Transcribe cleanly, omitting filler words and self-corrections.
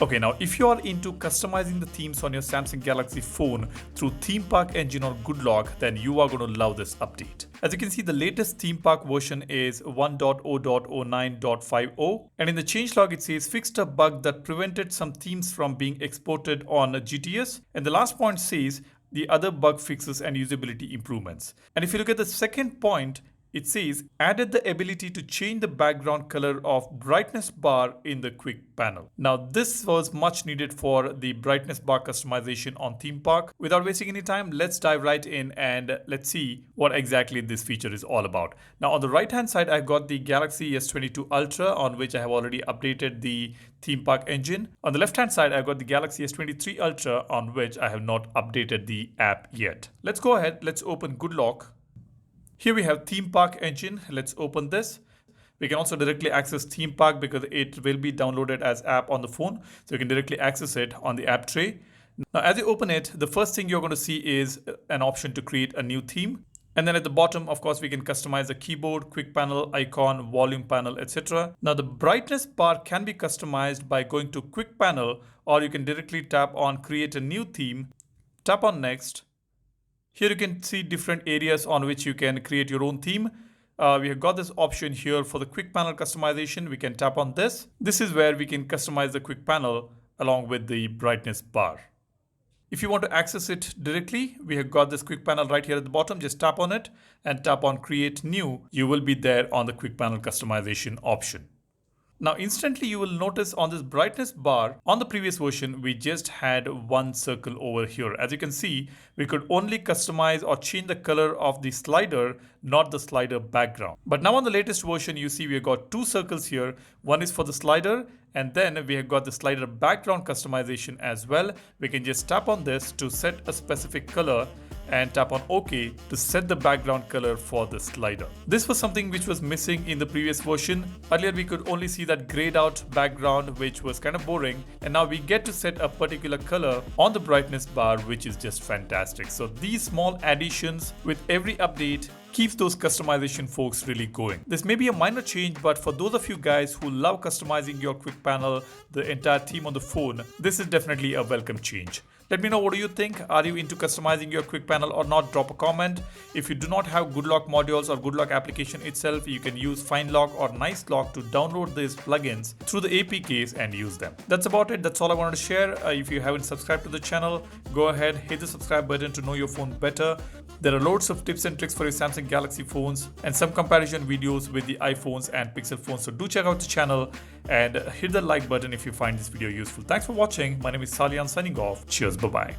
Okay, now if you are into customizing the themes on your Samsung Galaxy phone through Theme Park Engine or Goodlock, then you are going to love this update. As you can see, the latest Theme Park version is 1.0.09.50, and in the changelog it says fixed a bug that prevented some themes from being exported on GTS, and the last point says the other bug fixes and usability improvements. And if you look at the second point, it says added the ability to change the background color of brightness bar in the quick panel. Now this was much needed for the brightness bar customization on Theme Park. Without wasting any time, let's dive right in and let's see what exactly this feature is all about. Now on the right hand side, I've got the Galaxy S22 Ultra, on which I have already updated the Theme Park engine. On the left hand side, I've got the Galaxy S23 Ultra, on which I have not updated the app yet. Let's go ahead, let's open Goodlock. Here we have Theme Park Engine. Let's open this. We can also directly access Theme Park because it will be downloaded as app on the phone. So you can directly access it on the app tray. Now, as you open it, the first thing you're going to see is an option to create a new theme. And then at the bottom, of course, we can customize the keyboard, quick panel, icon, volume panel, etc. Now, the brightness bar can be customized by going to quick panel, or you can directly tap on create a new theme, tap on next. Here you can see different areas on which you can create your own theme. We have got this option here for the quick panel customization. We can tap on this. This is where we can customize the quick panel along with the brightness bar. If you want to access it directly, we have got this quick panel right here at the bottom. Just tap on it and tap on create new. You will be there on the quick panel customization option. Now instantly you will notice on this brightness bar, on the previous version, we just had one circle over here. As you can see, we could only customize or change the color of the slider, not the slider background. But now on the latest version, you see we've got two circles here. One is for the slider, and then we have got the slider background customization as well. We can just tap on this to set a specific color and tap on OK to set the background color for the slider. This was something which was missing in the previous version. Earlier we could only see that grayed out background, which was kind of boring, and now we get to set a particular color on the brightness bar, which is just fantastic. So these small additions with every update keeps those customization folks really going. This may be a minor change, but for those of you guys who love customizing your quick panel, the entire theme on the phone, this is definitely a welcome change. Let me know, what do you think? Are you into customizing your quick panel or not? Drop a comment. If you do not have Goodlock modules or Goodlock application itself, you can use FineLock or NiceLock to download these plugins through the APKs and use them. That's about it. That's all I wanted to share. If you haven't subscribed to the channel, go ahead, hit the subscribe button to know your phone better. There are loads of tips and tricks for your Samsung Galaxy phones and some comparison videos with the iPhones and Pixel phones. So do check out the channel and hit the like button if you find this video useful. Thanks for watching. My name is Salian signing off. Cheers. Bye-bye.